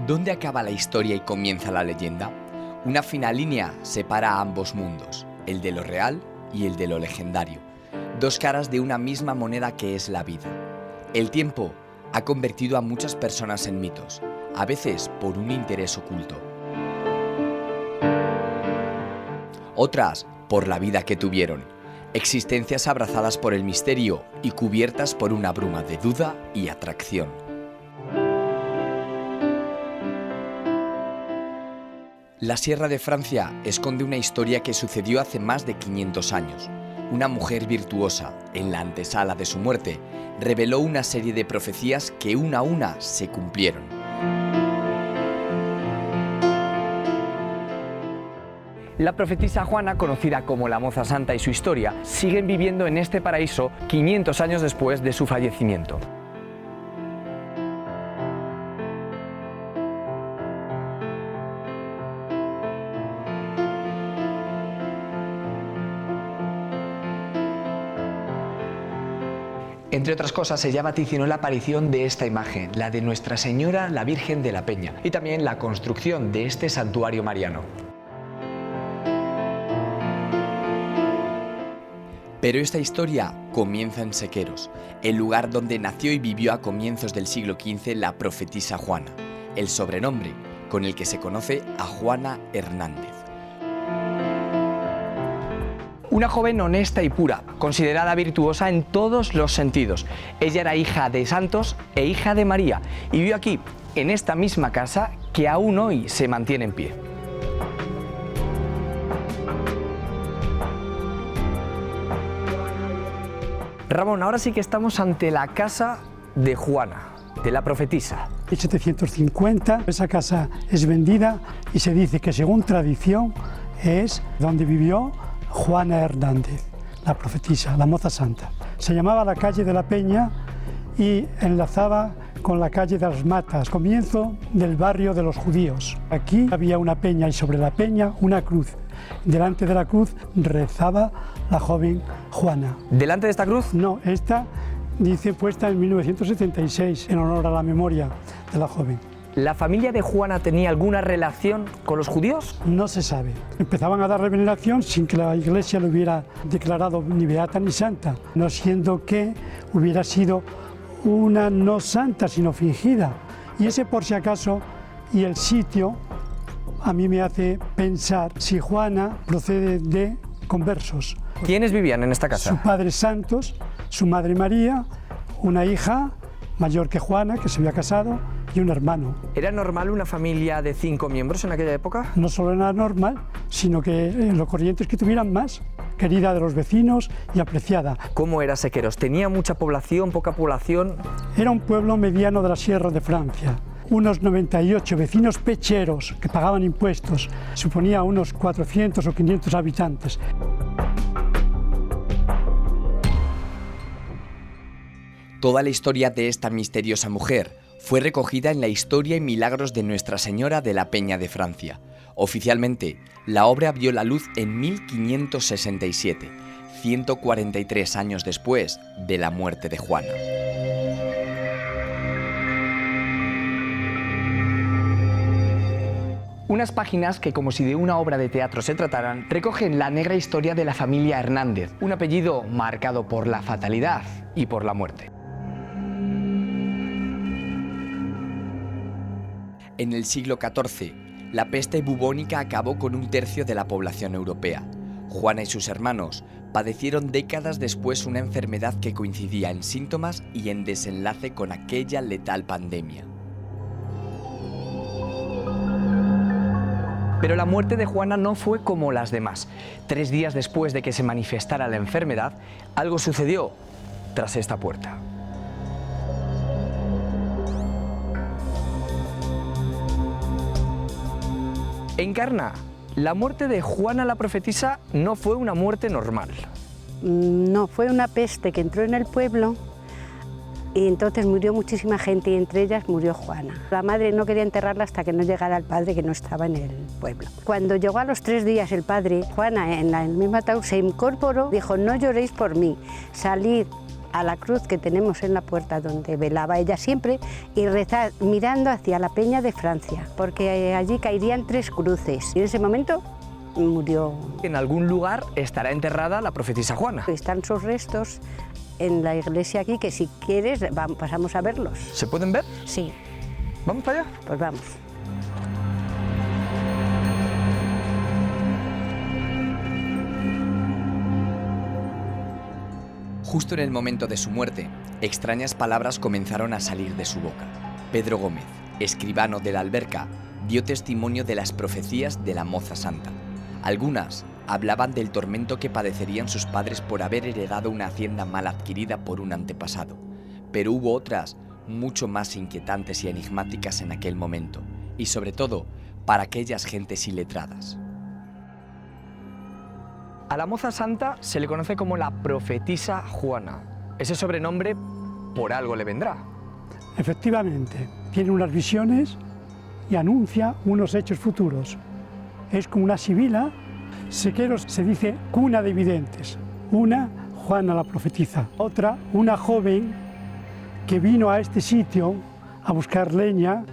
¿Dónde acaba la historia y comienza la leyenda? Una fina línea separa ambos mundos, el de lo real y el de lo legendario. Dos caras de una misma moneda que es la vida. El tiempo ha convertido a muchas personas en mitos, a veces por un interés oculto. Otras por la vida que tuvieron, existencias abrazadas por el misterio y cubiertas por una bruma de duda y atracción. La Sierra de Francia esconde una historia que sucedió hace más de 500 años. Una mujer virtuosa, en la antesala de su muerte, reveló una serie de profecías que una a una se cumplieron. La profetisa Juana, conocida como la Moza Santa, y su historia siguen viviendo en este paraíso 500 años después de su fallecimiento. Entre otras cosas, ella vaticinó la aparición de esta imagen, la de Nuestra Señora la Virgen de la Peña, y también la construcción de este santuario mariano. Pero esta historia comienza en Sequeros, el lugar donde nació y vivió a comienzos del siglo XV la profetisa Juana, el sobrenombre con el que se conoce a Juana Hernández. Una joven honesta y pura, considerada virtuosa en todos los sentidos. Ella era hija de santos e hija de María, y vivió aquí, en esta misma casa que aún hoy se mantiene en pie. Ramón, ahora sí que estamos ante la casa de Juana, de la profetisa. En 750 esa casa es vendida y se dice que, según tradición, es donde vivió Juana Hernández, la profetisa, la Moza Santa. Se llamaba la calle de la Peña y enlazaba con la calle de las Matas, comienzo del barrio de los judíos. Aquí había una peña y sobre la peña una cruz. Delante de la cruz rezaba la joven Juana. ¿Delante de esta cruz? No, esta dice puesta en 1976 en honor a la memoria de la joven. ¿La familia de Juana tenía alguna relación con los judíos? No se sabe. Empezaban a darle veneración sin que la Iglesia lo hubiera declarado ni beata ni santa, no siendo que hubiera sido una no santa, sino fingida. Y ese por si acaso, y el sitio, a mí me hace pensar si Juana procede de conversos. ¿Quiénes vivían en esta casa? Su padre Santos, su madre María, una hija mayor que Juana, que se había casado, y un hermano. ¿Era normal una familia de 5 miembros en aquella época? No solo era normal, sino que lo corriente es que tuvieran más, querida de los vecinos y apreciada. ¿Cómo era Sequeros? ¿Tenía mucha población, poca población? Era un pueblo mediano de la Sierra de Francia. Unos 98 vecinos pecheros que pagaban impuestos. Suponía unos 400 o 500 habitantes. Toda la historia de esta misteriosa mujer fue recogida en la Historia y Milagros de Nuestra Señora de la Peña de Francia. Oficialmente, la obra vio la luz en 1567, 143 años después de la muerte de Juana. Unas páginas que, como si de una obra de teatro se trataran, recogen la negra historia de la familia Hernández, un apellido marcado por la fatalidad y por la muerte. En el siglo XIV, la peste bubónica acabó con 1/3 de la población europea. Juana y sus hermanos padecieron décadas después una enfermedad que coincidía en síntomas y en desenlace con aquella letal pandemia. Pero la muerte de Juana no fue como las demás. 3 días después de que se manifestara la enfermedad, algo sucedió tras esta puerta. Encarna, la muerte de Juana la profetisa no fue una muerte normal. No, fue una peste que entró en el pueblo y entonces murió muchísima gente y entre ellas murió Juana. La madre no quería enterrarla hasta que no llegara el padre, que no estaba en el pueblo. Cuando llegó a los 3 días el padre, Juana en el mismo ataúd se incorporó, dijo: no lloréis por mí, salid a la cruz que tenemos en la puerta donde velaba ella siempre y rezar mirando hacia la Peña de Francia, porque allí caerían 3 cruces y en ese momento murió. En algún lugar estará enterrada la profetisa Juana. Están sus restos en la iglesia aquí, que si quieres pasamos a verlos. ¿Se pueden ver? Sí. ¿Vamos para allá? Pues vamos. Justo en el momento de su muerte, extrañas palabras comenzaron a salir de su boca. Pedro Gómez, escribano de la Alberca, dio testimonio de las profecías de la moza santa. Algunas hablaban del tormento que padecerían sus padres por haber heredado una hacienda mal adquirida por un antepasado, pero hubo otras mucho más inquietantes y enigmáticas en aquel momento, y sobre todo para aquellas gentes iletradas. A la moza santa se le conoce como la profetisa Juana. Ese sobrenombre por algo le vendrá. Efectivamente, tiene unas visiones y anuncia unos hechos futuros. Es como una sibila. Sequeros se dice cuna de videntes. Una, Juana la profetisa. Otra, una joven que vino a este sitio a buscar leña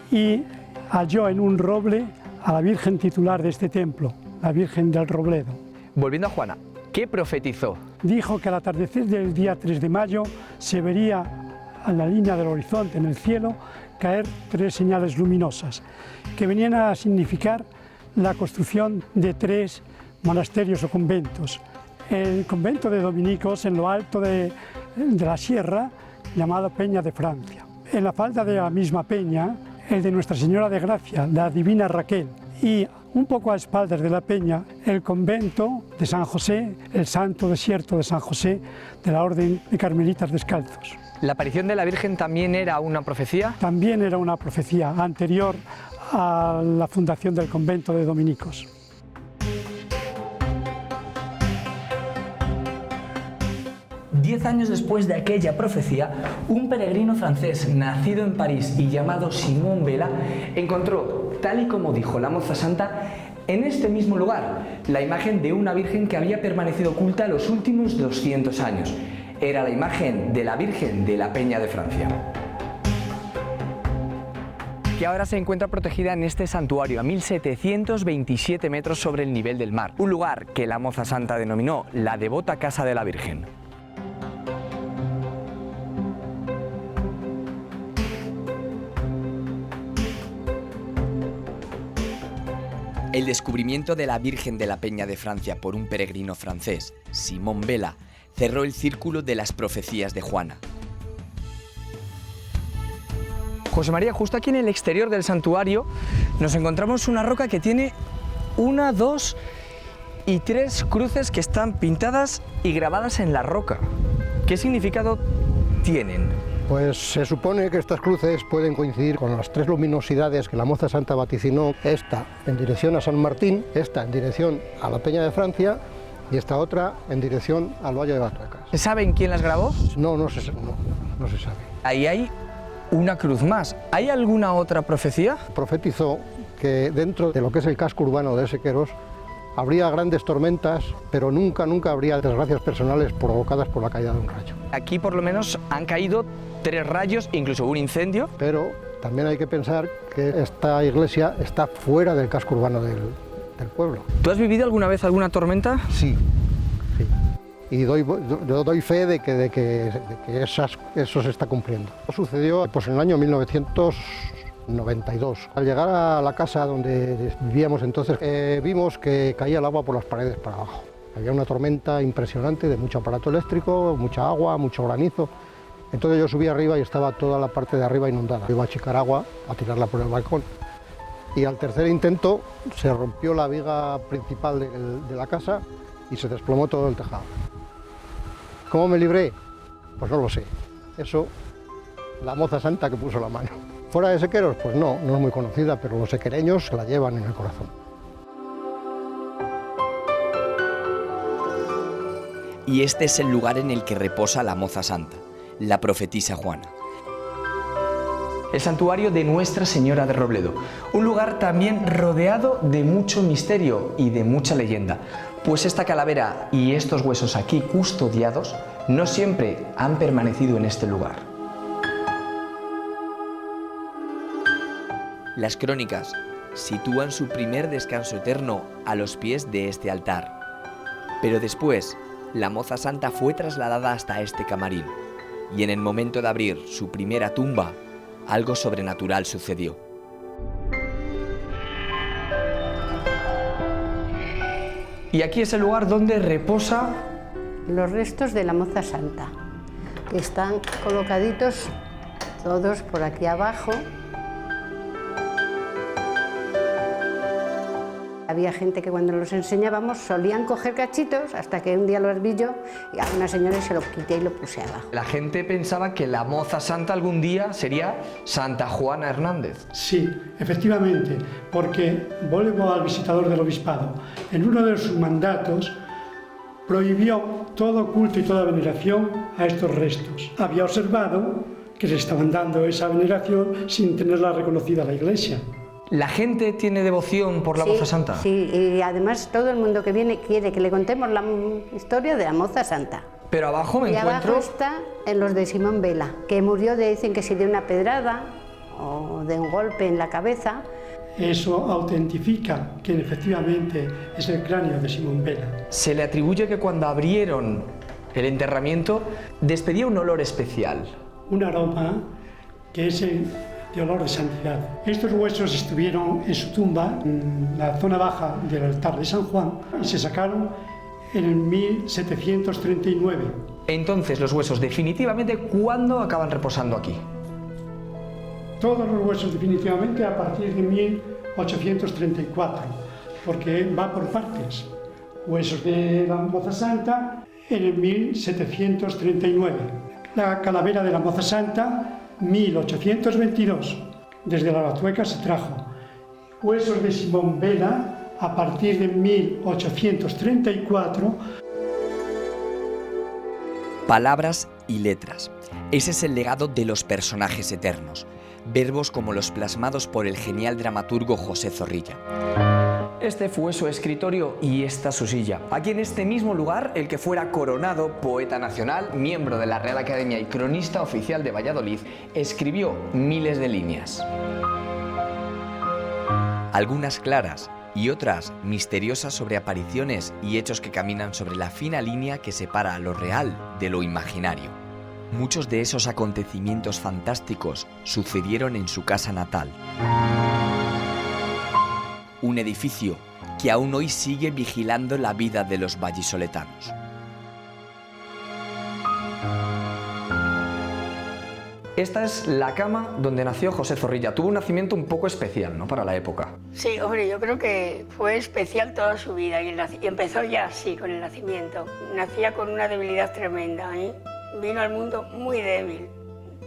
y halló en un roble a la Virgen titular de este templo, la Virgen del Robledo. Volviendo a Juana, ¿qué profetizó? Dijo que al atardecer del día 3 de mayo se vería en la línea del horizonte, en el cielo, caer 3 señales luminosas que venían a significar la construcción de 3 monasterios o conventos. El convento de dominicos en lo alto de la sierra, llamado Peña de Francia. En la falda de la misma peña, el de Nuestra Señora de Gracia, la Divina Raquel, y un poco a espaldas de la peña, el convento de San José, el Santo Desierto de San José, de la Orden de Carmelitas Descalzos. ¿La aparición de la Virgen también era una profecía? También era una profecía anterior a la fundación del convento de dominicos. Diez años después de aquella profecía, un peregrino francés nacido en París y llamado Simón Vela encontró, tal y como dijo la moza santa, en este mismo lugar, la imagen de una virgen que había permanecido oculta los últimos 200 años. Era la imagen de la Virgen de la Peña de Francia, que ahora se encuentra protegida en este santuario a 1727 metros sobre el nivel del mar, un lugar que la moza santa denominó la devota Casa de la Virgen. El descubrimiento de la Virgen de la Peña de Francia por un peregrino francés, Simón Vela, cerró el círculo de las profecías de Juana. José María, justo aquí en el exterior del santuario nos encontramos una roca que tiene 1, 2 y 3 cruces que están pintadas y grabadas en la roca. ¿Qué significado tienen? Pues se supone que estas cruces pueden coincidir con las 3 luminosidades que la moza santa vaticinó, esta en dirección a San Martín, esta en dirección a la Peña de Francia y esta otra en dirección al Valle de Barracas. ¿Saben quién las grabó? No se sabe. Ahí hay una cruz más. ¿Hay alguna otra profecía? Profetizó que dentro de lo que es el casco urbano de Sequeros habría grandes tormentas, pero nunca habría desgracias personales provocadas por la caída de un rayo. Aquí por lo menos han caído 3 rayos, incluso un incendio. Pero también hay que pensar que esta iglesia está fuera del casco urbano del pueblo. ¿Tú has vivido alguna vez alguna tormenta? Sí. Y yo doy fe de que eso se está cumpliendo. Sucedió pues, en el año 1992. Al llegar a la casa donde vivíamos entonces, vimos que caía el agua por las paredes para abajo. Había una tormenta impresionante de mucho aparato eléctrico, mucha agua, mucho granizo. Entonces yo subí arriba y estaba toda la parte de arriba inundada. Iba a achicar agua, a tirarla por el balcón. Y al tercer intento se rompió la viga principal de la casa y se desplomó todo el tejado. ¿Cómo me libré? Pues no lo sé. Eso, la moza santa que puso la mano. Fuera de Sequeros, pues no es muy conocida, pero los sequereños la llevan en el corazón. Y este es el lugar en el que reposa la moza santa, la profetisa Juana. El santuario de Nuestra Señora de Robledo, un lugar también rodeado de mucho misterio y de mucha leyenda, pues esta calavera y estos huesos aquí custodiados no siempre han permanecido en este lugar. Las crónicas sitúan su primer descanso eterno a los pies de este altar. Pero después, la moza santa fue trasladada hasta este camarín, y en el momento de abrir su primera tumba, algo sobrenatural sucedió. Y aquí es el lugar donde reposa Los restos de la moza santa, que están colocaditos todos por aquí abajo. Había gente que cuando los enseñábamos solían coger cachitos hasta que un día los vi yo y a una señora se los quité y lo puse abajo. La gente pensaba que la moza santa algún día sería Santa Juana Hernández. Sí, efectivamente, porque volvo al visitador del obispado. En uno de sus mandatos prohibió todo culto y toda veneración a estos restos. Había observado que le estaban dando esa veneración sin tenerla reconocida la Iglesia. ¿La gente tiene devoción por la moza santa? Sí, y además todo el mundo que viene quiere que le contemos la historia de la moza santa. Pero abajo me Y encuentro... abajo está en los de Simón Vela, que murió, dicen que si de una pedrada o de un golpe en la cabeza. Eso autentifica que efectivamente es el cráneo de Simón Vela. Se le atribuye que cuando abrieron el enterramiento despedía un olor especial. Un aroma que es de olor de santidad. Estos huesos estuvieron en su tumba, en la zona baja del altar de San Juan, y se sacaron en el 1739. Entonces los huesos definitivamente, ¿cuándo acaban reposando aquí? Todos los huesos definitivamente a partir de 1834, porque va por partes. Huesos de la moza santa en el 1739. La calavera de la moza santa 1822, desde la Batueca se trajo. Huesos de Simón Vela a partir de 1834. Palabras y letras. Ese es el legado de los personajes eternos, verbos como los plasmados por el genial dramaturgo José Zorrilla. Este fue su escritorio y esta su silla. Aquí en este mismo lugar, el que fuera coronado poeta nacional, miembro de la Real Academia y cronista oficial de Valladolid, escribió miles de líneas. Algunas claras y otras misteriosas sobre apariciones y hechos que caminan sobre la fina línea que separa lo real de lo imaginario. Muchos de esos acontecimientos fantásticos sucedieron en su casa natal. Un edificio que aún hoy sigue vigilando la vida de los vallisoletanos. Esta es la cama donde nació José Zorrilla. Tuvo un nacimiento un poco especial, ¿no?, para la época. Sí, hombre, yo creo que fue especial toda su vida y empezó ya así, con el nacimiento. Nacía con una debilidad tremenda, ¿eh? Vino al mundo muy débil,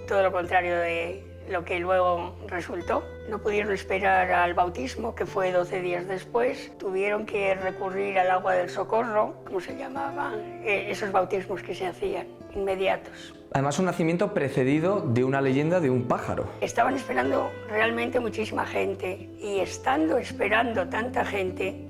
todo lo contrario de lo que luego resultó. No pudieron esperar al bautismo, que fue 12 días después. Tuvieron que recurrir al agua del socorro, como se llamaban, esos bautismos que se hacían, inmediatos. Además, un nacimiento precedido de una leyenda de un pájaro. Estaban esperando realmente muchísima gente y estando esperando tanta gente,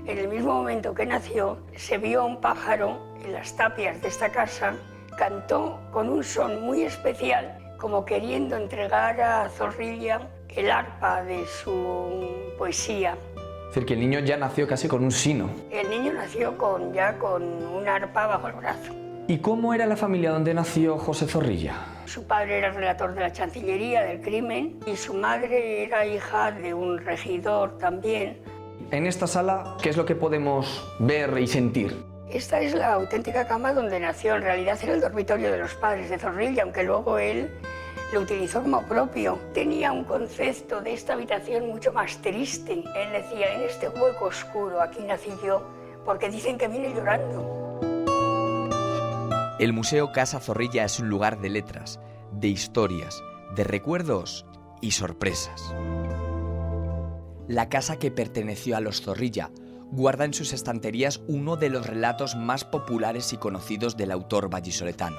en el mismo momento que nació, se vio un pájaro en las tapias de esta casa, cantó con un son muy especial, como queriendo entregar a Zorrilla el arpa de su poesía. Es decir, que el niño ya nació casi con un sino. El niño nació ya con un arpa bajo el brazo. ¿Y cómo era la familia donde nació José Zorrilla? Su padre era relator de la Chancillería del crimen y su madre era hija de un regidor también. En esta sala, ¿qué es lo que podemos ver y sentir? Esta es la auténtica cama donde nació. En realidad era el dormitorio de los padres de Zorrilla, aunque luego él lo utilizó como propio. Tenía un concepto de esta habitación mucho más triste. Él decía, en este hueco oscuro, aquí nací yo, porque dicen que vine llorando. El Museo Casa Zorrilla es un lugar de letras, de historias, de recuerdos y sorpresas. La casa que perteneció a los Zorrilla guarda en sus estanterías uno de los relatos más populares y conocidos del autor vallisoletano.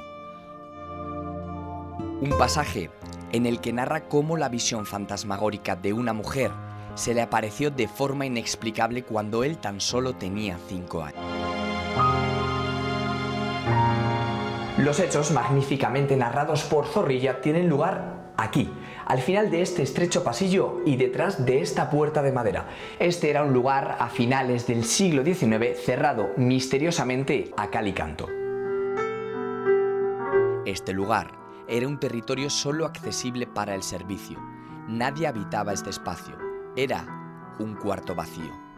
Un pasaje en el que narra cómo la visión fantasmagórica de una mujer se le apareció de forma inexplicable cuando él tan solo tenía 5 años. Los hechos, magníficamente narrados por Zorrilla, tienen lugar aquí, al final de este estrecho pasillo y detrás de esta puerta de madera. Este era un lugar a finales del siglo XIX cerrado misteriosamente a cal y canto. Este lugar era un territorio solo accesible para el servicio. Nadie habitaba este espacio. Era un cuarto vacío.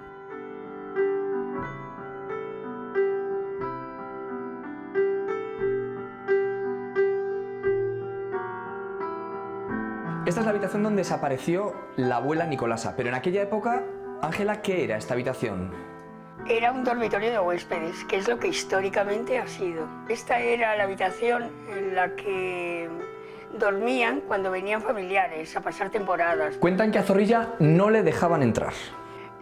Esta es la habitación donde desapareció la abuela Nicolasa, pero en aquella época, Ángela, ¿qué era esta habitación? Era un dormitorio de huéspedes, que es lo que históricamente ha sido. Esta era la habitación en la que dormían cuando venían familiares a pasar temporadas. Cuentan que a Zorrilla no le dejaban entrar.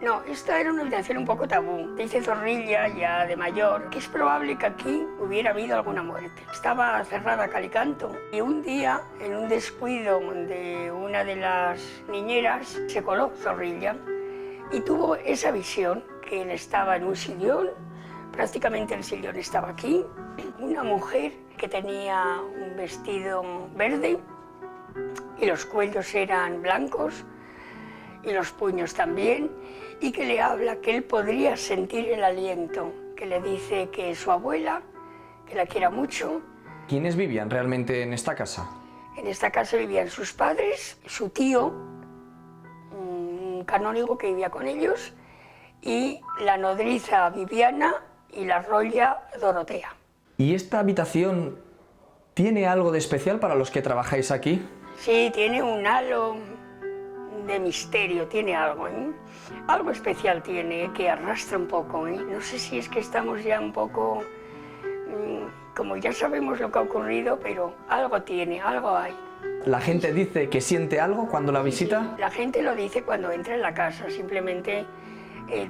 No, esta era una habitación un poco tabú. Dice Zorrilla, ya de mayor, que es probable que aquí hubiera habido alguna muerte. Estaba cerrada a cal y canto y un día, en un descuido de una de las niñeras, se coló Zorrilla y tuvo esa visión, que él estaba en un sillón, prácticamente el sillón estaba aquí, una mujer que tenía un vestido verde y los cuellos eran blancos y los puños también, y que le habla que él podría sentir el aliento, que le dice que es su abuela, que la quiera mucho. ¿Quiénes vivían realmente en esta casa? En esta casa vivían sus padres, su tío, un canónigo que vivía con ellos, y la nodriza Viviana y la roya Dorotea. ¿Y esta habitación tiene algo de especial para los que trabajáis aquí? Sí, tiene un halo de misterio, tiene algo, ¿eh? Algo especial tiene, que arrastra un poco, ¿eh? No sé si es que estamos ya un poco, como ya sabemos lo que ha ocurrido, pero algo tiene, algo hay. ¿La gente dice que siente algo cuando la visita? Sí, la gente lo dice cuando entra en la casa, simplemente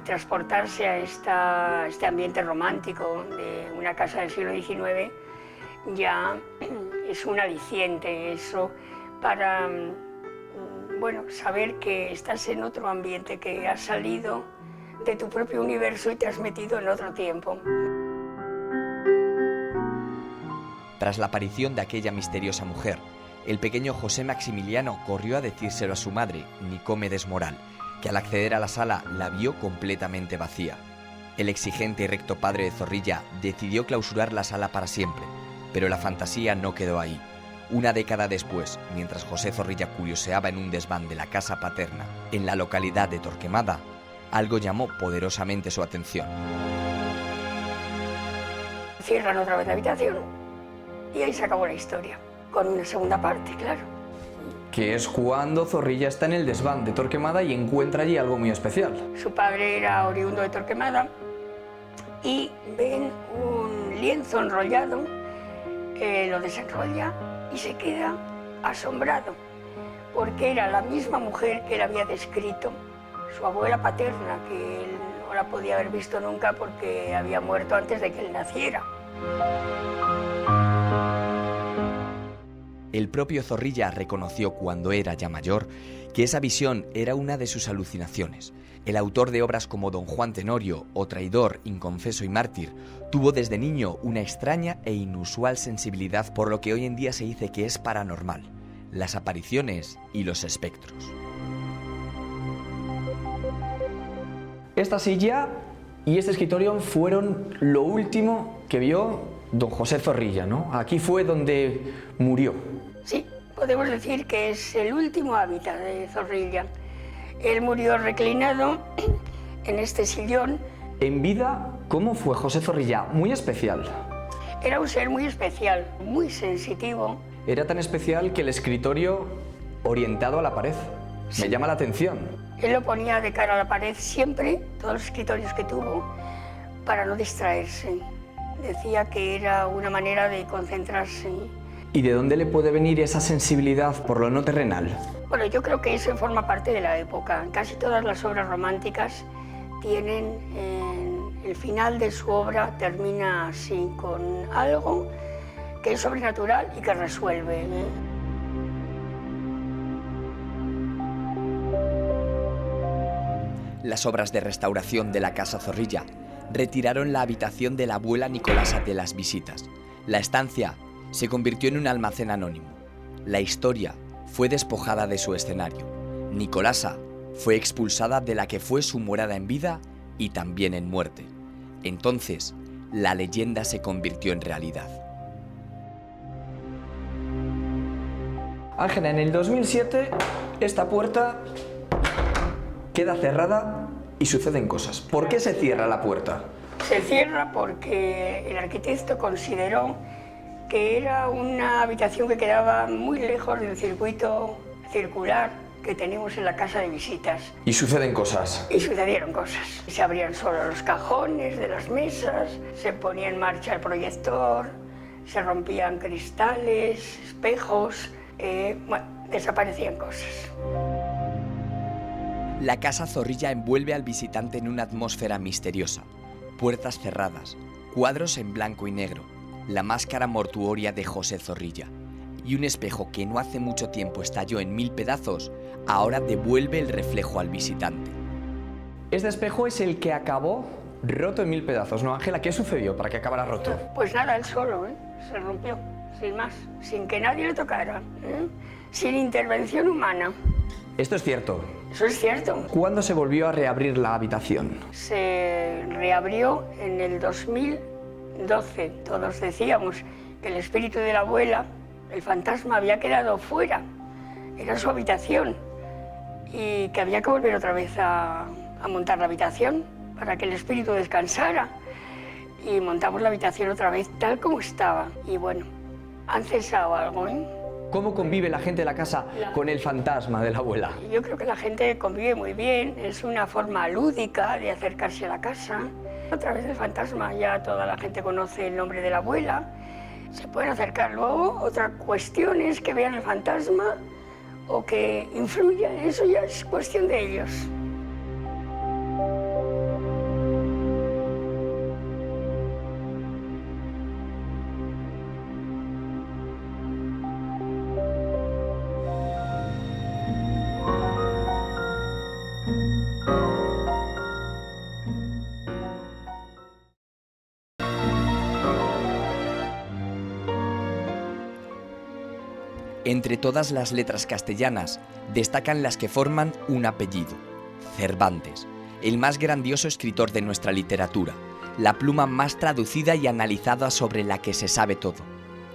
transportarse a este ambiente romántico de una casa del siglo XIX ya es un aliciente, eso, para bueno, saber que estás en otro ambiente, que has salido de tu propio universo y te has metido en otro tiempo. Tras la aparición de aquella misteriosa mujer, el pequeño José Maximiliano corrió a decírselo a su madre, Nicomedes Moral, que al acceder a la sala la vio completamente vacía. El exigente y recto padre de Zorrilla decidió clausurar la sala para siempre, pero la fantasía no quedó ahí. Una década después, mientras José Zorrilla curioseaba en un desván de la casa paterna, en la localidad de Torquemada, algo llamó poderosamente su atención. Cierran otra vez la habitación y ahí se acabó la historia, con una segunda parte, claro. Que es cuando Zorrilla está en el desván de Torquemada y encuentra allí algo muy especial. Su padre era oriundo de Torquemada y ven un lienzo enrollado, lo desenrolla y se queda asombrado, porque era la misma mujer que él había descrito, su abuela paterna, que él no la podía haber visto nunca porque había muerto antes de que él naciera. El propio Zorrilla reconoció cuando era ya mayor que esa visión era una de sus alucinaciones. El autor de obras como Don Juan Tenorio o Traidor, Inconfeso y Mártir tuvo desde niño una extraña e inusual sensibilidad por lo que hoy en día se dice que es paranormal, las apariciones y los espectros. Esta silla y este escritorio fueron lo último que vio don José Zorrilla, ¿no? Aquí fue donde murió. Sí, podemos decir que es el último hábitat de Zorrilla. Él murió reclinado en este sillón. En vida, ¿cómo fue José Zorrilla? Muy especial. Era un ser muy especial, muy sensitivo. Era tan especial que el escritorio orientado a la pared. Sí. Me llama la atención. Él lo ponía de cara a la pared siempre, todos los escritorios que tuvo, para no distraerse. Decía que era una manera de concentrarse. ¿Y de dónde le puede venir esa sensibilidad por lo no terrenal? Bueno, yo creo que eso forma parte de la época. Casi todas las obras románticas tienen, el final de su obra termina así, con algo que es sobrenatural y que resuelve. Las obras de restauración de la Casa Zorrilla retiraron la habitación de la abuela Nicolasa de las visitas. La estancia se convirtió en un almacén anónimo. La historia fue despojada de su escenario. Nicolasa fue expulsada de la que fue su morada en vida y también en muerte. Entonces, la leyenda se convirtió en realidad. Ángela, en el 2007 esta puerta queda cerrada y suceden cosas. ¿Por qué se cierra la puerta? Se cierra porque el arquitecto consideró que era una habitación que quedaba muy lejos del circuito circular que tenemos en la casa de visitas. Y suceden cosas. Y sucedieron cosas. Se abrían solo los cajones de las mesas, se ponía en marcha el proyector, se rompían cristales, espejos, desaparecían cosas. La casa Zorrilla envuelve al visitante en una atmósfera misteriosa. Puertas cerradas, cuadros en blanco y negro, la máscara mortuoria de José Zorrilla y un espejo que no hace mucho tiempo estalló en 1000 pedazos, ahora devuelve el reflejo al visitante. Este espejo es el que acabó roto en 1000 pedazos, ¿no, Ángela? ¿Qué sucedió para que acabara roto? Pues nada, él solo, se rompió, sin más, sin que nadie le tocara, sin intervención humana. Esto es cierto. Eso es cierto. ¿Cuándo se volvió a reabrir la habitación? Se reabrió en el 2012. Todos decíamos que el espíritu de la abuela, el fantasma, había quedado fuera. Era su habitación. Y que había que volver otra vez a montar la habitación para que el espíritu descansara. Y montamos la habitación otra vez tal como estaba. Y bueno, han cesado algo, ¿Cómo convive la gente de la casa con el fantasma de la abuela? Yo creo que la gente convive muy bien, es una forma lúdica de acercarse a la casa. A través del fantasma ya toda la gente conoce el nombre de la abuela, se pueden acercar. Luego, otra cuestión es que vean el fantasma o que influya, eso ya es cuestión de ellos. Entre todas las letras castellanas, destacan las que forman un apellido, Cervantes, el más grandioso escritor de nuestra literatura, la pluma más traducida y analizada sobre la que se sabe todo,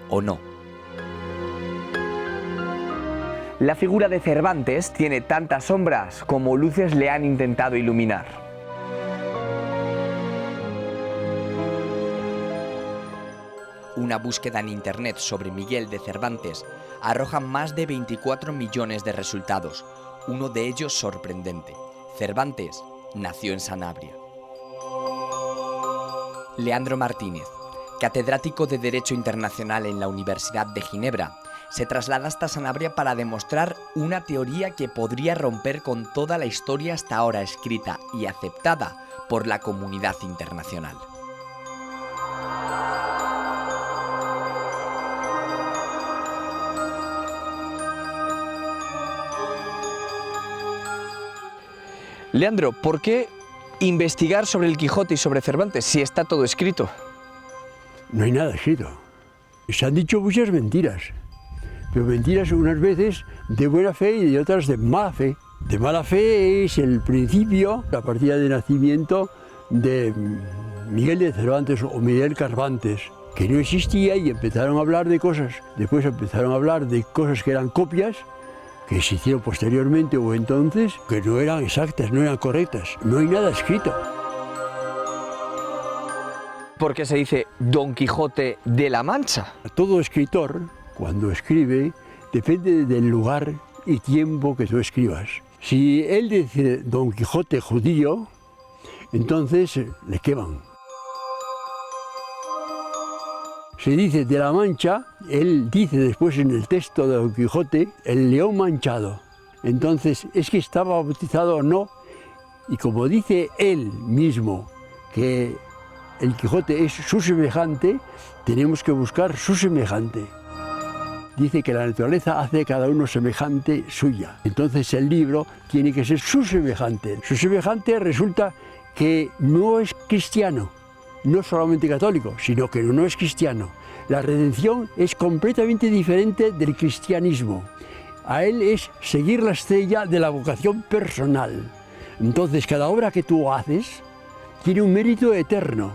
¿o no? La figura de Cervantes tiene tantas sombras como luces le han intentado iluminar. Una búsqueda en internet sobre Miguel de Cervantes arroja más de 24 millones de resultados, uno de ellos sorprendente. Cervantes nació en Sanabria. Leandro Martínez, catedrático de Derecho Internacional en la Universidad de Ginebra, se traslada hasta Sanabria para demostrar una teoría que podría romper con toda la historia hasta ahora escrita y aceptada por la comunidad internacional. Leandro, ¿por qué investigar sobre el Quijote y sobre Cervantes si está todo escrito? No hay nada escrito. Se han dicho muchas mentiras, pero mentiras unas veces de buena fe y de otras de mala fe. De mala fe es el principio, la partida de nacimiento de Miguel de Cervantes o Miguel Carvantes, que no existía y empezaron a hablar de cosas. Después empezaron a hablar de cosas que eran copias, que se hicieron posteriormente o entonces, que no eran exactas, no eran correctas. No hay nada escrito. ¿Por qué se dice Don Quijote de la Mancha? Todo escritor, cuando escribe, depende del lugar y tiempo que tú escribas. Si él dice Don Quijote judío, entonces le queman. Se dice de la Mancha, él dice después en el texto de Don Quijote, el león manchado. Entonces, es que estaba bautizado o no, y como dice él mismo que el Quijote es su semejante, tenemos que buscar su semejante. Dice que la naturaleza hace a cada uno semejante suya. Entonces el libro tiene que ser su semejante. Su semejante resulta que no es cristiano, no solamente católico, sino que no es cristiano. La redención es completamente diferente del cristianismo. A él es seguir la estrella de la vocación personal. Entonces, cada obra que tú haces tiene un mérito eterno.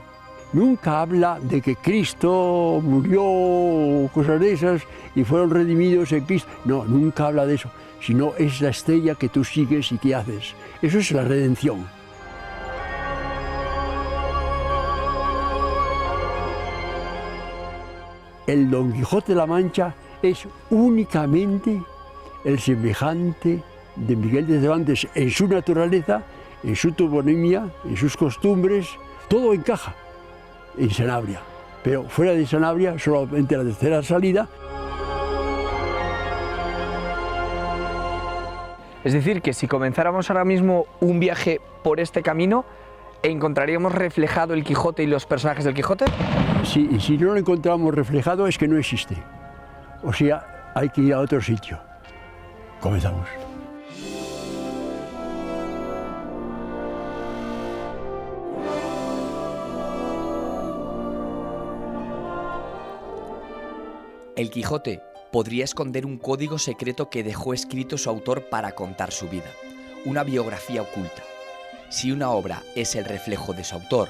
Nunca habla de que Cristo murió o cosas de esas y fueron redimidos en Cristo. No, nunca habla de eso, sino es la estrella que tú sigues y que haces. Eso es la redención. El Don Quijote de la Mancha es únicamente el semejante de Miguel de Cervantes en su naturaleza, en su toponimia, en sus costumbres, todo encaja en Sanabria. Pero fuera de Sanabria, solamente la tercera salida. Es decir, que si comenzáramos ahora mismo un viaje por este camino, ¿encontraríamos reflejado el Quijote y los personajes del Quijote? Sí, y si no lo encontramos reflejado es que no existe. O sea, hay que ir a otro sitio. Comenzamos. El Quijote podría esconder un código secreto que dejó escrito su autor para contar su vida, una biografía oculta. Si una obra es el reflejo de su autor,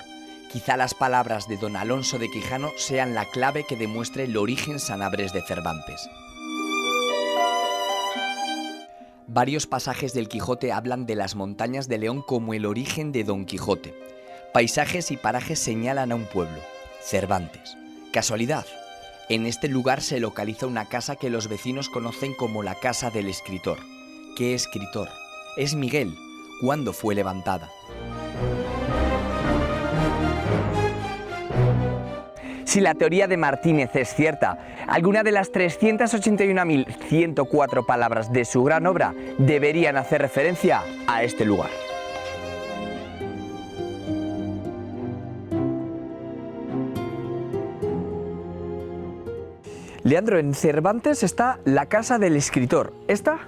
quizá las palabras de don Alonso de Quijano sean la clave que demuestre el origen sanabres de Cervantes. Varios pasajes del Quijote hablan de las montañas de León como el origen de Don Quijote. Paisajes y parajes señalan a un pueblo, Cervantes. ¿Casualidad? En este lugar se localiza una casa que los vecinos conocen como la Casa del Escritor. ¿Qué escritor? Es Miguel. ¿Cuándo fue levantada? Si la teoría de Martínez es cierta, alguna de las 381.104 palabras de su gran obra deberían hacer referencia a este lugar. Leandro, en Cervantes está la Casa del Escritor. ¿Esta?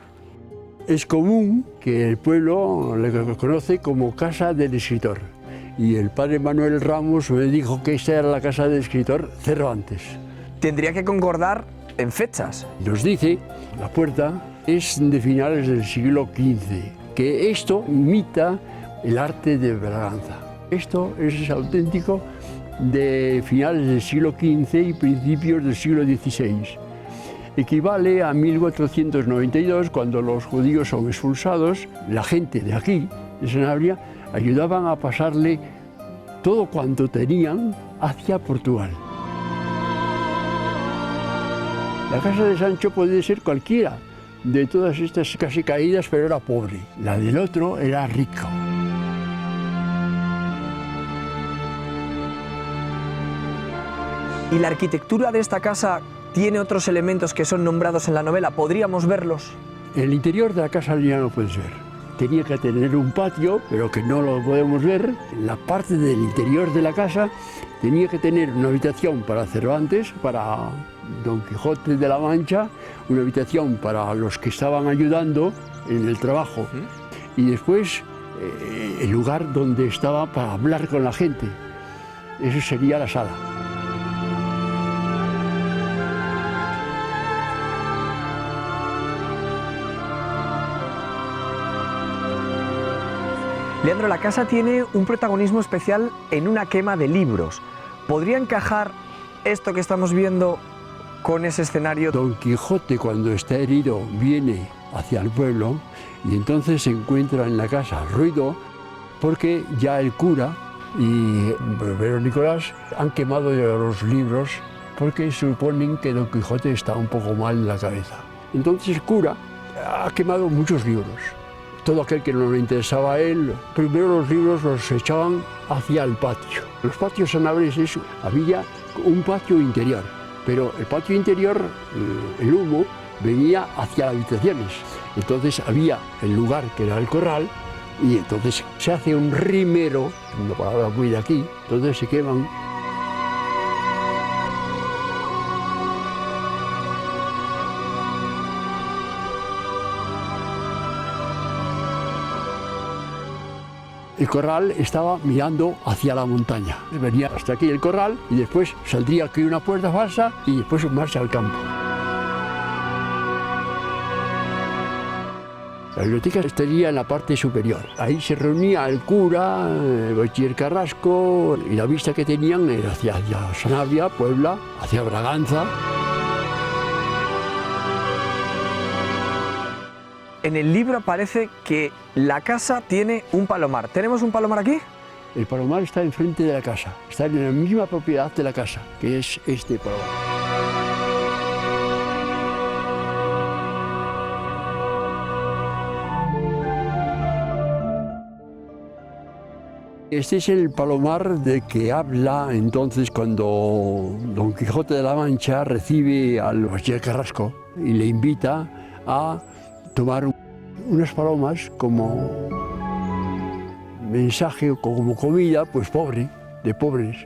Es común que el pueblo le conoce como Casa del Escritor. Y el padre Manuel Ramos me dijo que esta era la casa del escritor Cervantes. Tendría que concordar en fechas. Nos dice, la puerta es de finales del siglo XV, que esto imita el arte de Braganza. Esto es auténtico de finales del siglo XV y principios del siglo XVI. Equivale a 1492, cuando los judíos son expulsados. La gente de aquí, de Sanabria, ayudaban a pasarle todo cuanto tenían hacia Portugal. La casa de Sancho podía ser cualquiera de todas estas casi caídas, pero era pobre. La del otro era rico. ¿Y la arquitectura de esta casa tiene otros elementos que son nombrados en la novela? ¿Podríamos verlos? En el interior de la casa ya no puedes ver. Tenía que tener un patio, pero que no lo podemos ver. En la parte del interior de la casa tenía que tener una habitación para Cervantes, para Don Quijote de la Mancha, una habitación para los que estaban ayudando en el trabajo, y después el lugar donde estaba para hablar con la gente. Eso sería la sala. Leandro, la casa tiene un protagonismo especial en una quema de libros. ¿Podría encajar esto que estamos viendo con ese escenario? Don Quijote, cuando está herido, viene hacia el pueblo y entonces se encuentra en la casa ruido porque ya el cura y Barbero Nicolás han quemado los libros porque suponen que Don Quijote está un poco mal en la cabeza. Entonces el cura ha quemado muchos libros. Todo aquel que no le interesaba a él, primero los libros los echaban hacia el patio. Los patios sanabreses había un patio interior, pero el patio interior, el humo, venía hacia las habitaciones. Entonces había el lugar que era el corral y entonces se hace un rimero, una palabra muy de aquí, entonces se queman. El corral estaba mirando hacia la montaña. Venía hasta aquí el corral y después saldría aquí una puerta falsa y después marcha al campo. La biblioteca estaría en la parte superior. Ahí se reunía el cura, el bachiller Carrasco, y la vista que tenían era hacia Sanabria, Puebla, hacia Braganza. En el libro aparece que la casa tiene un palomar. ¿Tenemos un palomar aquí? El palomar está enfrente de la casa, está en la misma propiedad de la casa, que es este palomar. Este es el palomar de que habla entonces cuando Don Quijote de la Mancha recibe al bachiller Carrasco y le invita a tomar unas palomas como mensaje o como comida, pues pobre, de pobres.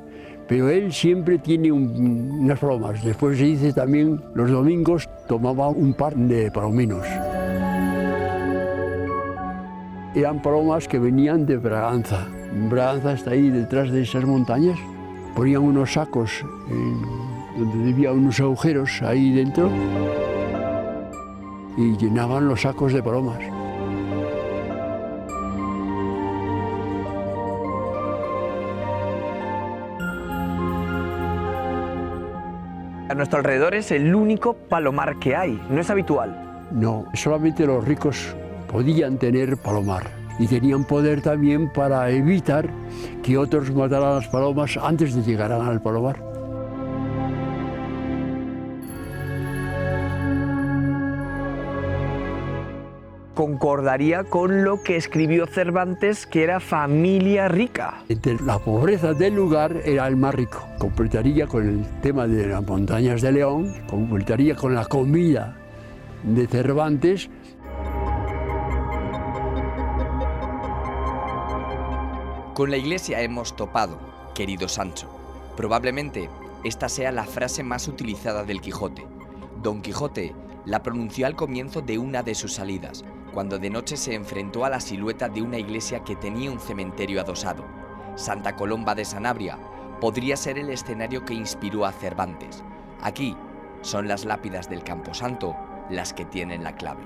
Pero él siempre tiene unas palomas. Después se dice también los domingos tomaba un par de palominos. Eran palomas que venían de Braganza. Braganza está ahí detrás de esas montañas. Ponían unos sacos donde había unos agujeros ahí dentro y llenaban los sacos de palomas. A nuestro alrededor es el único palomar que hay, no es habitual. No, solamente los ricos podían tener palomar y tenían poder también para evitar que otros mataran a las palomas antes de llegar al palomar. Concordaría con lo que escribió Cervantes, que era familia rica. Entre la pobreza del lugar era el más rico. Completaría con el tema de las montañas de León, completaría con la comida de Cervantes. Con la iglesia hemos topado, querido Sancho. Probablemente esta sea la frase más utilizada del Quijote. Don Quijote la pronunció al comienzo de una de sus salidas, cuando de noche se enfrentó a la silueta de una iglesia que tenía un cementerio adosado. Santa Colomba de Sanabria podría ser el escenario que inspiró a Cervantes. Aquí son las lápidas del Camposanto las que tienen la clave.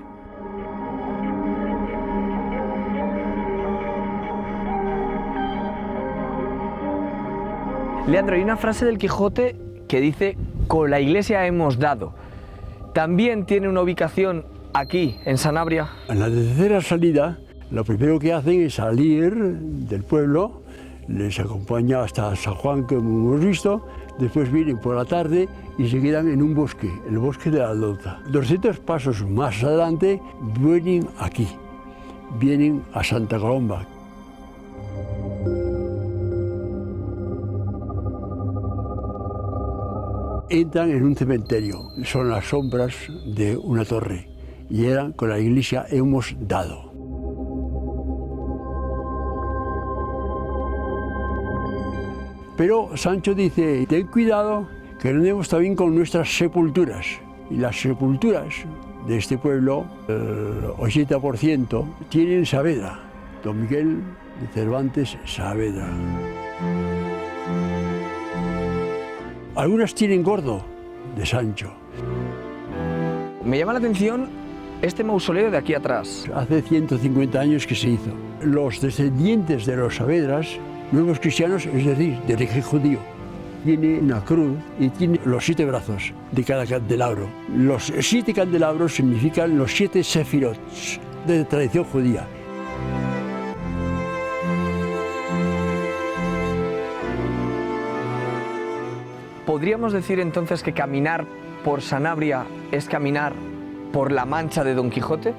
Leandro, hay una frase del Quijote que dice: con la iglesia hemos dado. También tiene una ubicación aquí, en Sanabria. En la tercera salida, lo primero que hacen es salir del pueblo, les acompaña hasta San Juan, que hemos visto, después vienen por la tarde y se quedan en un bosque, el bosque de la Aldota. 200 pasos más adelante vienen aquí, vienen a Santa Colomba. Entran en un cementerio, son las sombras de una torre, y eran con la iglesia hemos dado. Pero Sancho dice, ten cuidado que no demos también con nuestras sepulturas. Y las sepulturas de este pueblo, el 80% tienen Saavedra, Don Miguel de Cervantes Saavedra. Algunas tienen Gordo, de Sancho. Me llama la atención este mausoleo de aquí atrás. Hace 150 años que se hizo. Los descendientes de los Saavedras, nuevos cristianos, es decir, de origen judío, tiene una cruz y tiene los 7 brazos de cada candelabro. Los 7 candelabros significan los 7 sefirot de tradición judía. ¿Podríamos decir entonces que caminar por Sanabria es caminar por la mancha de Don Quijote?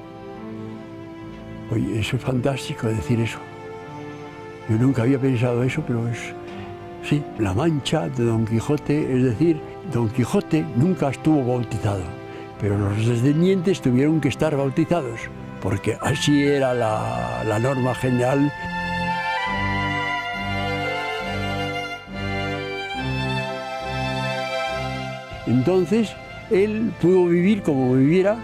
Oye, eso es fantástico decir eso. Yo nunca había pensado eso, pero es... Sí, la mancha de Don Quijote, es decir, Don Quijote nunca estuvo bautizado, pero los descendientes tuvieron que estar bautizados, porque así era la norma general. Entonces, él pudo vivir como viviera,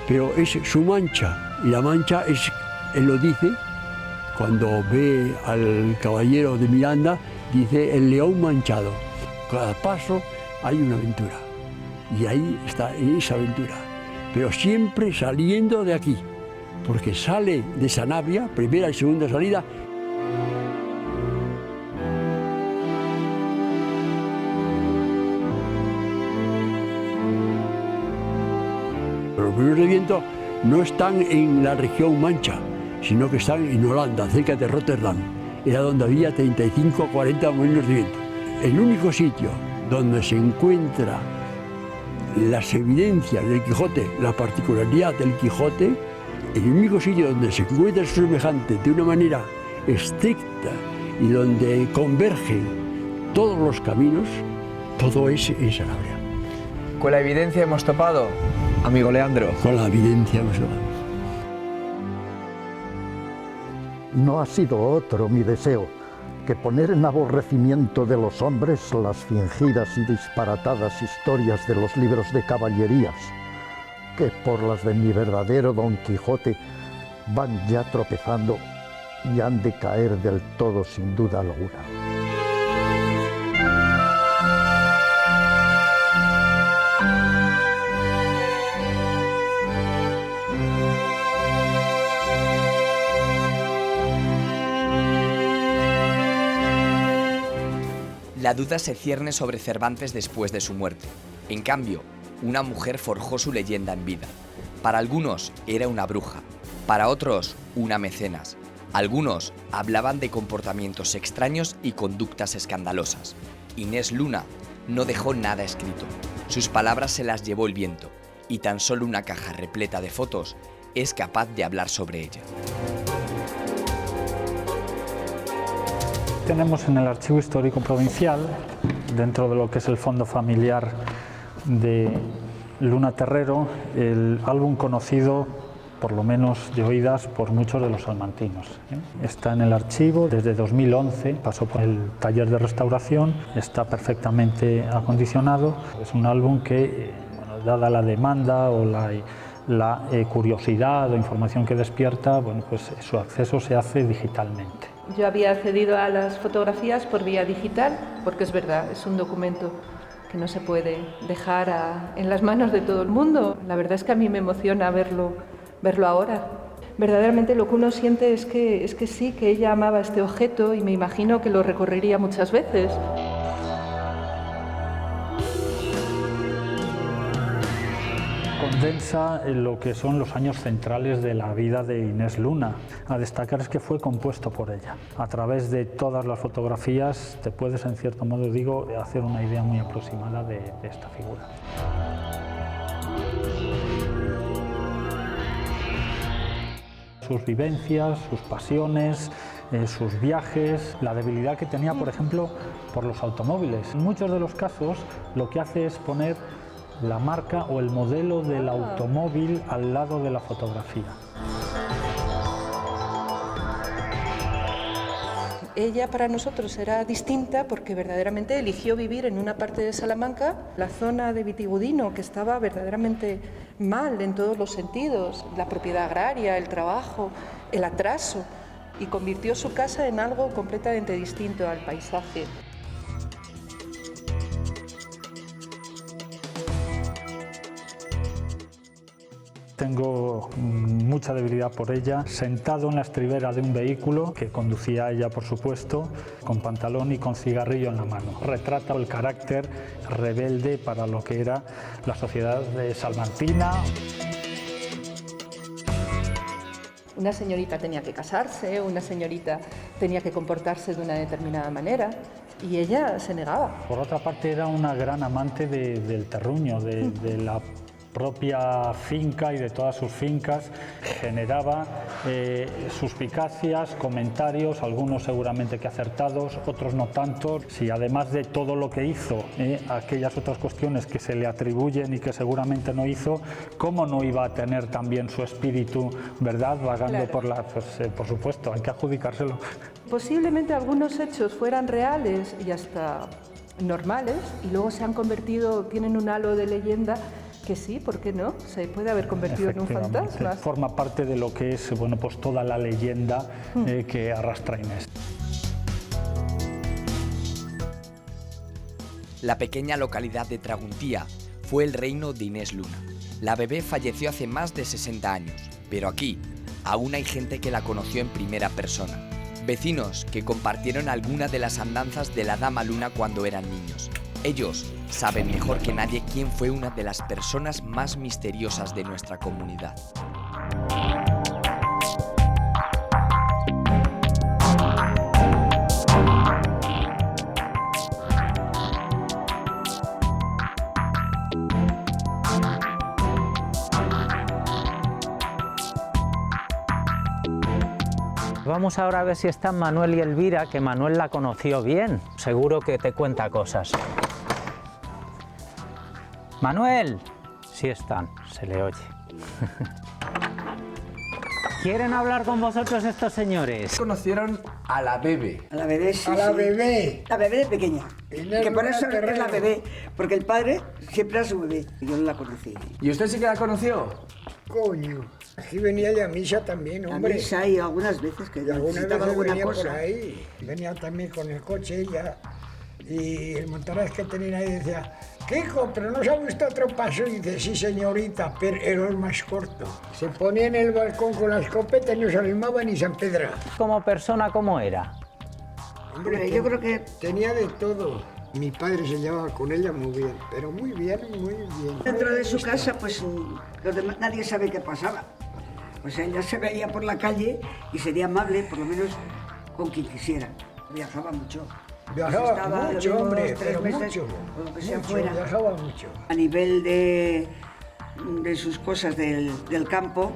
pero es su mancha, y la mancha es, él lo dice, cuando ve al caballero de Miranda, dice el león manchado. Cada paso hay una aventura. Y ahí está esa aventura. Pero siempre saliendo de aquí. Porque sale de Sanabria, primera y segunda salida. Los molinos de viento no están en la región Mancha, sino que están en Holanda, cerca de Rotterdam. Era donde había 35 o 40 molinos de viento. El único sitio donde se encuentra las evidencias del Quijote, la particularidad del Quijote, el único sitio donde se encuentra su semejante de una manera estricta y donde convergen todos los caminos, todo es en Sanabria. Con la evidencia hemos topado, amigo Leandro. Con la evidencia hemos topado. No ha sido otro mi deseo que poner en aborrecimiento de los hombres las fingidas y disparatadas historias de los libros de caballerías, que por las de mi verdadero Don Quijote van ya tropezando y han de caer del todo sin duda alguna. La duda se cierne sobre Cervantes después de su muerte. En cambio, una mujer forjó su leyenda en vida. Para algunos era una bruja, para otros una mecenas. Algunos hablaban de comportamientos extraños y conductas escandalosas. Inés Luna no dejó nada escrito. Sus palabras se las llevó el viento, y tan solo una caja repleta de fotos es capaz de hablar sobre ella. Tenemos en el Archivo Histórico Provincial, dentro de lo que es el fondo familiar de Luna Terrero, el álbum conocido, por lo menos de oídas, por muchos de los salmantinos. Está en el archivo desde 2011, pasó por el taller de restauración, está perfectamente acondicionado. Es un álbum que, bueno, dada la demanda o la curiosidad o información que despierta, bueno, pues su acceso se hace digitalmente. Yo había accedido a las fotografías por vía digital, porque es verdad, es un documento que no se puede dejar en las manos de todo el mundo. La verdad es que a mí me emociona verlo ahora. Verdaderamente lo que uno siente es que sí, que ella amaba este objeto y me imagino que lo recorrería muchas veces. Condensa lo que son los años centrales de la vida de Inés Luna. A destacar es que fue compuesto por ella. A través de todas las fotografías te puedes, en cierto modo, digo, hacer una idea muy aproximada de esta figura. Sus vivencias, sus pasiones, sus viajes, la debilidad que tenía, por ejemplo, por los automóviles. En muchos de los casos lo que hace es poner la marca o el modelo del automóvil al lado de la fotografía. Ella para nosotros era distinta porque verdaderamente eligió vivir en una parte de Salamanca, la zona de Vitigudino, que estaba verdaderamente mal en todos los sentidos, la propiedad agraria, el trabajo, el atraso, y convirtió su casa en algo completamente distinto al paisaje. Tengo mucha debilidad por ella, sentado en la estribera de un vehículo que conducía ella, por supuesto, con pantalón y con cigarrillo en la mano. Retrata el carácter rebelde para lo que era la sociedad salmantina. Una señorita tenía que casarse, una señorita tenía que comportarse de una determinada manera y ella se negaba. Por otra parte, era una gran amante del terruño, de la propia finca y de todas sus fincas. Generaba suspicacias, comentarios, algunos seguramente que acertados, otros no tanto. Si además de todo lo que hizo, aquellas otras cuestiones que se le atribuyen y que seguramente no hizo, ¿cómo no iba a tener también su espíritu, verdad, vagando por la... Pues, por supuesto, hay que adjudicárselo. Posiblemente algunos hechos fueran reales y hasta normales y luego se han convertido, tienen un halo de leyenda que sí, ¿por qué no? Se puede haber convertido en un fantasma. Forma parte de lo que es, bueno, pues toda la leyenda que arrastra Inés. La pequeña localidad de Traguntía fue el reino de Inés Luna. La bebé falleció hace más de 60 años, pero aquí aún hay gente que la conoció en primera persona. Vecinos que compartieron alguna de las andanzas de la Dama Luna cuando eran niños. Ellos saben mejor que nadie quién fue una de las personas más misteriosas de nuestra comunidad. Vamos ahora a ver si están Manuel y Elvira, que Manuel la conoció bien. Seguro que te cuenta cosas. ¡Manuel! Sí están, se le oye. ¿Quieren hablar con vosotros estos señores? Conocieron a la bebé. A la bebé, sí. A la bebé. La bebé de pequeña. Inés Que por eso Luna es la bebé, porque el padre siempre era su bebé. Yo no la conocí. ¿Y usted sí que la conoció? Coño. Aquí venía ella a misa también, hombre. A misa y algunas veces que Y algunas necesitaba veces alguna venía cosa. por ahí. Venía también con el coche ella. Y el montaraz que tenía ahí decía, Kiko, pero ¿no se ha visto otro paso? Y dice, sí señorita, pero era el más corto. Se ponía en el balcón con la escopeta y no se animaba ni se empedra. Como persona, ¿cómo era? Hombre, yo creo que tenía de todo. Mi padre se llevaba con ella muy bien, pero muy bien, muy bien. Dentro de su casa, pues los demás, nadie sabe qué pasaba. O sea, ella se veía por la calle y sería amable, por lo menos con quien quisiera. Viajaba mucho. Viajaba Estaba, lo mucho, vimos, hombre, 3 pero meses, mucho. o lo que sea Mucho, fuera. viajaba mucho. A nivel de sus cosas del campo,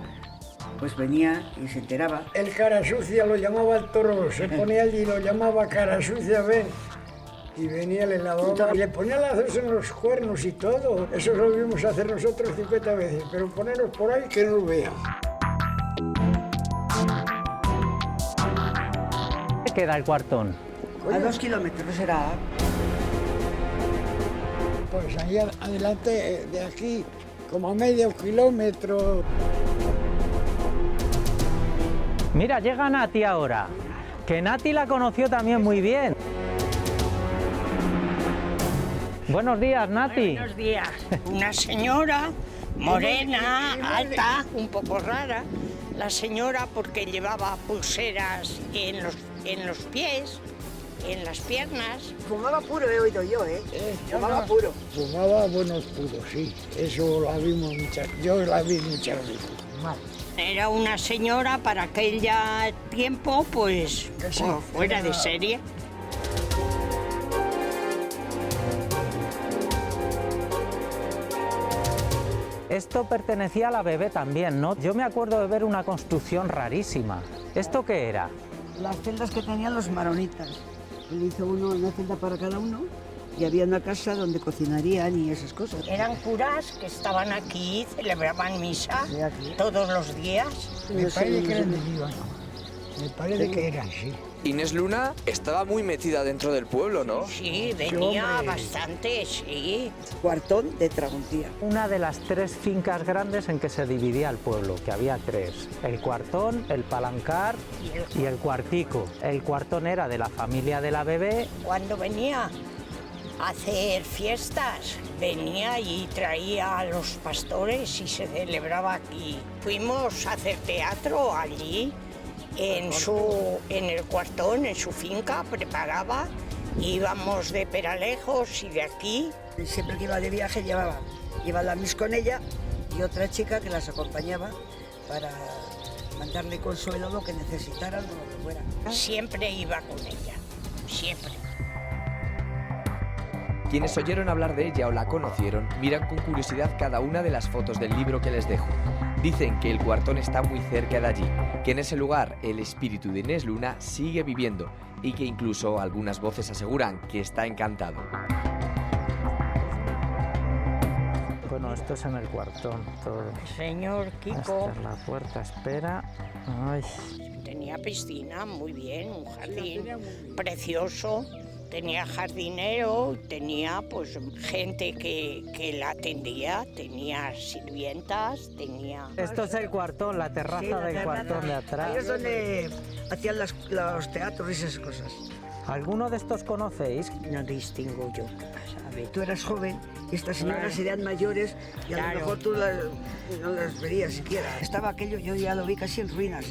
pues venía y se enteraba. El cara sucia lo llamaba el toro, se ponía allí y lo llamaba cara sucia, ven. Y venía, le lavaba y le ponía lazos en los cuernos y todo. Eso lo vimos hacer nosotros 50 veces, pero ponernos por ahí que no lo vean. ¿Qué queda el cuartón? A 2 kilómetros era. Pues ahí adelante, de aquí, como a medio kilómetro. Mira, llega Nati ahora, que Nati la conoció también muy bien. Buenos días, Nati. Buenos días. Una señora morena, alta, un poco rara. La señora porque llevaba pulseras en los pies, en las piernas. Fumaba puro, he oído yo, ¿eh? Fumaba puro. Fumaba buenos puros, sí. Eso la vimos yo la vi muchas veces. Era una señora para aquel tiempo, pues, sí, fuera era de serie. Esto pertenecía a la bebé también, ¿no? Yo me acuerdo de ver una construcción rarísima. ¿Esto qué era? Las celdas que tenían los maronitas. Él hizo una celda para cada uno y había una casa donde cocinarían y esas cosas. Eran curas que estaban aquí, celebraban misa todos los días. Me parece que eran de Líbano. Me parece que eran, sí. Inés Luna estaba muy metida dentro del pueblo, ¿no? Sí, venía bastante, sí. Cuartón de Traguntía. Una de las 3 fincas grandes en que se dividía el pueblo, que había 3. El cuartón, el palancar y el cuartico. El cuartón era de la familia de la bebé. Cuando venía a hacer fiestas, venía y traía a los pastores y se celebraba aquí. Fuimos a hacer teatro allí. En el cuartón, en su finca, preparaba, íbamos de Peralejos y de aquí. Siempre que iba de viaje llevaba la mis con ella y otra chica que las acompañaba para mandarle consuelo lo que necesitaran o lo que fuera. Siempre iba con ella, siempre. Quienes oyeron hablar de ella o la conocieron miran con curiosidad cada una de las fotos del libro que les dejo. Dicen que el cuartón está muy cerca de allí, que en ese lugar el espíritu de Inés Luna sigue viviendo y que incluso algunas voces aseguran que está encantado. Bueno, esto es en el cuartón todo. Señor Kiko. Esta es la puerta, espera. Ay. Tenía piscina, muy bien, un jardín precioso. tenía jardinero, tenía pues gente que la atendía, tenía sirvientas, tenía... Esto es el cuartón, la terraza del cuartón de atrás. Ahí es donde hacían los teatros y esas cosas. ¿Alguno de estos conocéis? No distingo yo. A ver, tú eras joven y estas señoras serían mayores y a lo mejor tú no las verías siquiera. Estaba aquello, yo ya lo vi casi en ruinas.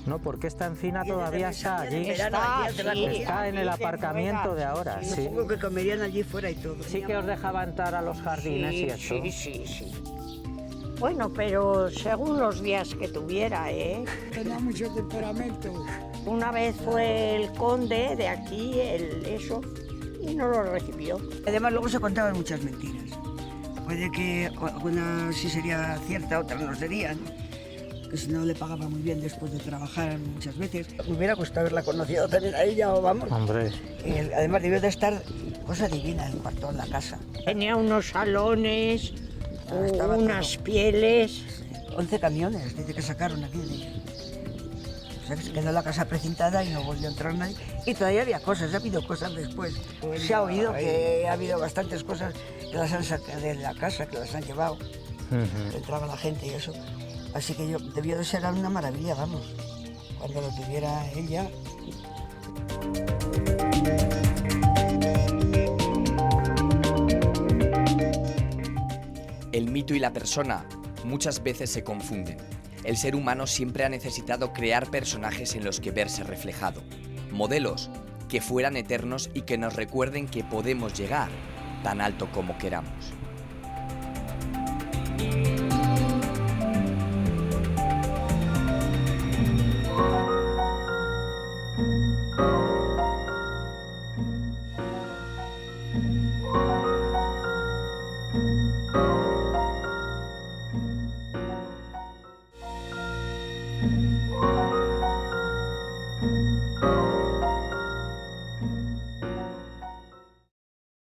No, porque esta encina todavía está allí. Está en el aparcamiento de ahora, sí. Supongo que comerían allí fuera y todo. Sí que os dejaba entrar a los jardines y eso. Sí. Bueno, pero según los días que tuviera, ¿eh? Tenía mucho temperamento. Una vez fue el conde de aquí, eso, y no lo recibió. Además luego se contaban muchas mentiras. Puede que una sí sería cierta, otra no serían. Que si no le pagaba muy bien después de trabajar muchas veces. Me hubiera gustado haberla conocido también a ella, o vamos. Hombre. Además debió de estar cosa divina el cuartón, la casa. Tenía unos salones, unas pieles. 11 camiones, dice que sacaron aquí. O sea que se quedó la casa precintada y no volvió a entrar nadie. Y todavía había cosas, ha habido cosas después. Se ha oído que ha habido bastantes cosas que las han sacado de la casa, que las han llevado. Que entraba la gente y eso. Así que debió de ser una maravilla, vamos, cuando lo tuviera ella. El mito y la persona muchas veces se confunden. El ser humano siempre ha necesitado crear personajes en los que verse reflejado. Modelos que fueran eternos y que nos recuerden que podemos llegar tan alto como queramos.